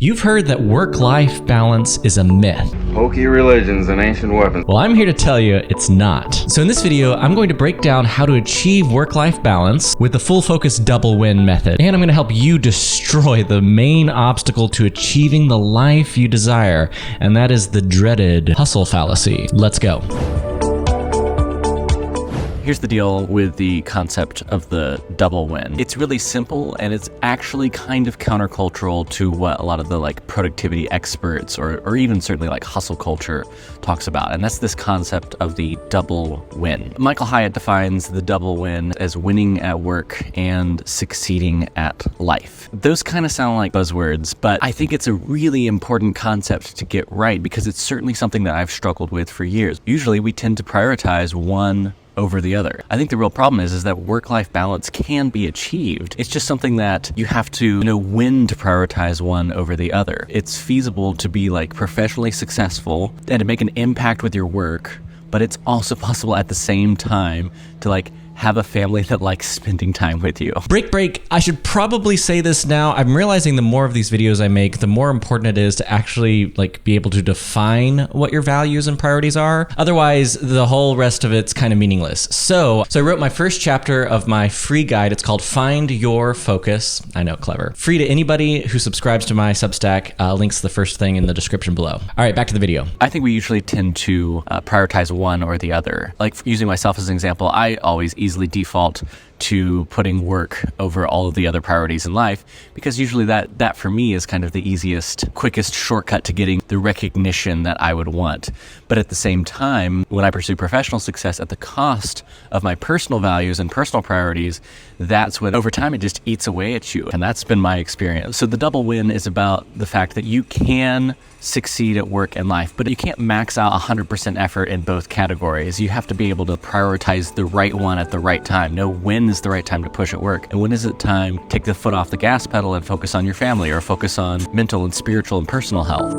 You've heard that work-life balance is a myth. Hokey religions and ancient weapons. Well, I'm here to tell you it's not. So in this video, I'm going to break down how to achieve work-life balance with the full focus double win method. And I'm going to help you destroy the main obstacle to achieving the life you desire, and that is the dreaded hustle fallacy. Let's go. Here's the deal with the concept of the double win. It's really simple, and it's actually kind of countercultural to what a lot of the productivity experts or even certainly hustle culture talks about. And that's this concept of the double win. Michael Hyatt defines the double win as winning at work and succeeding at life. Those kind of sound like buzzwords, but I think it's a really important concept to get right because it's certainly something that I've struggled with for years. Usually we tend to prioritize one over the other. I think the real problem is that work-life balance can be achieved. It's just something that you have to know when to prioritize one over the other. It's feasible to be professionally successful and to make an impact with your work, but it's also possible at the same time to have a family that likes spending time with you. Break. I should probably say this now. I'm realizing the more of these videos I make, the more important it is to actually be able to define what your values and priorities are. Otherwise, the whole rest of it's kind of meaningless. So I wrote my first chapter of my free guide. It's called Find Your Focus. I know, clever. Free to anybody who subscribes to my Substack. Links the first thing in the description below. All right, back to the video. I think we usually tend to prioritize one or the other. Using myself as an example, I always easily default to putting work over all of the other priorities in life because usually that for me is kind of the easiest, quickest shortcut to getting the recognition that I would want. But at the same time, when I pursue professional success at the cost of my personal values and personal priorities, that's when over time it just eats away at you. And that's been my experience. So the double win is about the fact that you can succeed at work and life, but you can't max out 100% effort in both categories. You have to be able to prioritize the right one at the right time. Know when is the right time to push at work and when is it time to take the foot off the gas pedal and focus on your family or focus on mental and spiritual and personal health.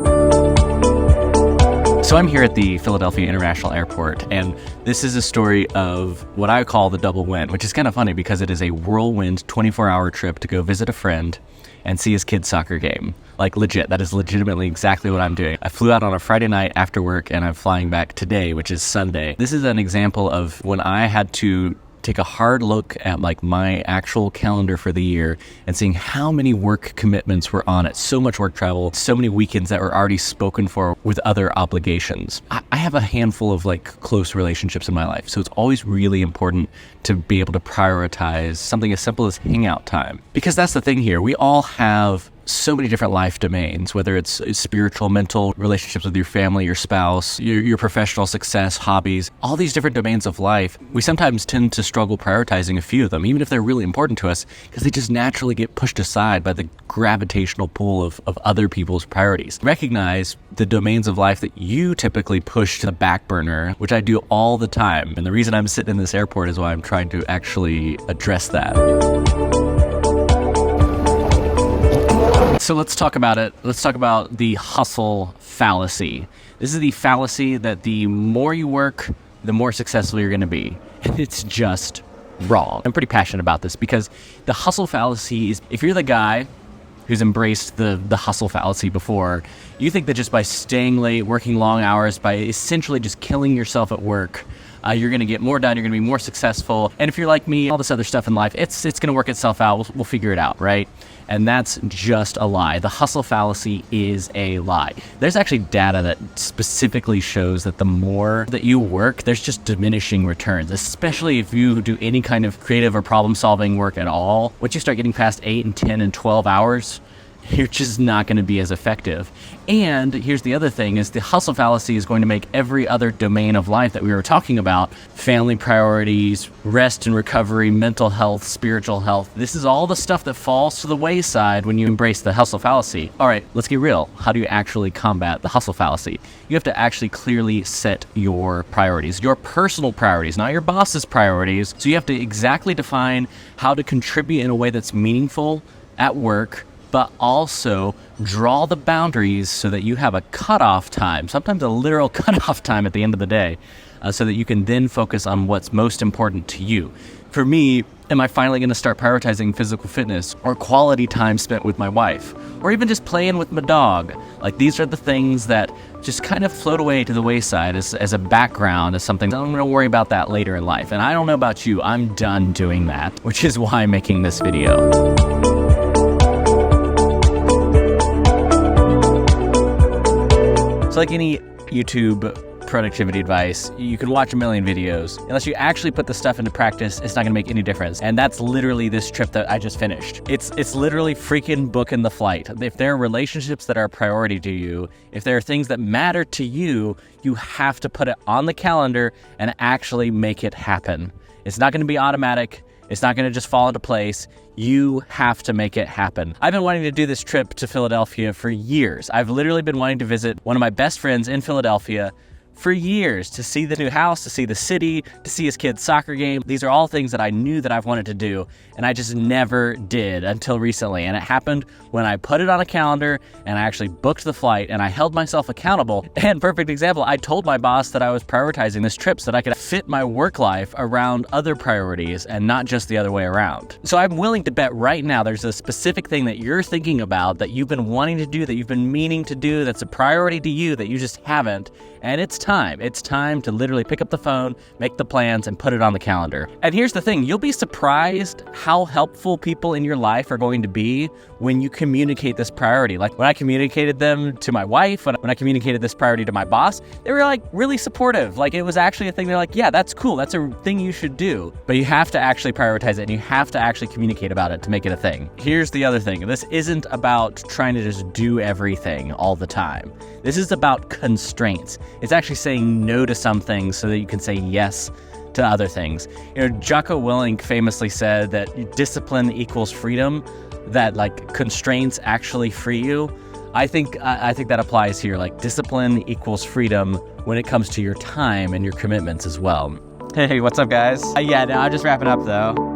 So I'm here at the Philadelphia International Airport, and this is a story of what I call the double win, which is kind of funny because it is a whirlwind 24-hour trip to go visit a friend and see his kid's soccer game. Legit, that is legitimately exactly what I'm doing. I flew out on a Friday night after work, and I'm flying back today, which is Sunday. This is an example of when I had to take a hard look at my actual calendar for the year and seeing how many work commitments were on it. So much work travel, so many weekends that were already spoken for with other obligations. I have a handful of close relationships in my life, so it's always really important to be able to prioritize something as simple as hangout time. Because that's the thing here, we all have so many different life domains, whether it's spiritual, mental, relationships with your family, your spouse, your professional success, hobbies, all these different domains of life. We sometimes tend to struggle prioritizing a few of them, even if they're really important to us, because they just naturally get pushed aside by the gravitational pull of other people's priorities. Recognize the domains of life that you typically push to the back burner, which I do all the time. And the reason I'm sitting in this airport is why I'm trying to actually address that. So let's talk about it. Let's talk about the hustle fallacy. This is the fallacy that the more you work, the more successful you're going to be. And it's just wrong. I'm pretty passionate about this because the hustle fallacy is, if you're the guy who's embraced the hustle fallacy before, you think that just by staying late, working long hours, by essentially just killing yourself at work, you're going to get more done, you're going to be more successful. And if you're like me, all this other stuff in life, it's going to work itself out. We'll figure it out, right? And that's just a lie. The hustle fallacy is a lie. There's actually data that specifically shows that the more that you work, there's just diminishing returns, especially if you do any kind of creative or problem-solving work at all. Once you start getting past 8 and 10 and 12 hours, you're just not going to be as effective. And here's the other thing is the hustle fallacy is going to make every other domain of life that we were talking about, family priorities, rest and recovery, mental health, spiritual health. This is all the stuff that falls to the wayside when you embrace the hustle fallacy. All right, let's get real. How do you actually combat the hustle fallacy? You have to actually clearly set your priorities, your personal priorities, not your boss's priorities. So you have to exactly define how to contribute in a way that's meaningful at work, but also draw the boundaries so that you have a cutoff time, sometimes a literal cutoff time at the end of the day, so that you can then focus on what's most important to you. For me, am I finally going to start prioritizing physical fitness or quality time spent with my wife or even just playing with my dog? Like, these are the things that just kind of float away to the wayside as a background, as something I'm going to worry about that later in life. And I don't know about you, I'm done doing that, which is why I'm making this video. So like any YouTube productivity advice, you can watch a million videos. Unless you actually put the stuff into practice, it's not gonna make any difference. And that's literally this trip that I just finished. It's literally freaking booking the flight. If there are relationships that are a priority to you, if there are things that matter to you, you have to put it on the calendar and actually make it happen. It's not gonna be automatic. It's not gonna just fall into place. You have to make it happen. I've been wanting to do this trip to Philadelphia for years. I've literally been wanting to visit one of my best friends in Philadelphia for years, to see the new house, to see the city, to see his kid's soccer game. These are all things that I knew that I've wanted to do, and I just never did until recently. And it happened when I put it on a calendar and I actually booked the flight and I held myself accountable. And perfect example, I told my boss that I was prioritizing this trip so that I could fit my work life around other priorities and not just the other way around. So I'm willing to bet right now there's a specific thing that you're thinking about, that you've been wanting to do, that you've been meaning to do, that's a priority to you that you just haven't. And it's time. It's time to literally pick up the phone, make the plans, and put it on the calendar. And here's the thing, you'll be surprised how helpful people in your life are going to be when you communicate this priority. Like when I communicated them to my wife, when I communicated this priority to my boss, they were like really supportive. Like it was actually a thing. They're like, yeah, that's cool. That's a thing you should do. But you have to actually prioritize it and you have to actually communicate about it to make it a thing. Here's the other thing. This isn't about trying to just do everything all the time. This is about constraints. It's actually saying no to some things so that you can say yes to other things. You know, Jocko Willink famously said that discipline equals freedom, that like constraints actually free you. I think that applies here. Like discipline equals freedom when it comes to your time and your commitments as well. Hey, what's up guys? Yeah, no, I'm just wrapping up though.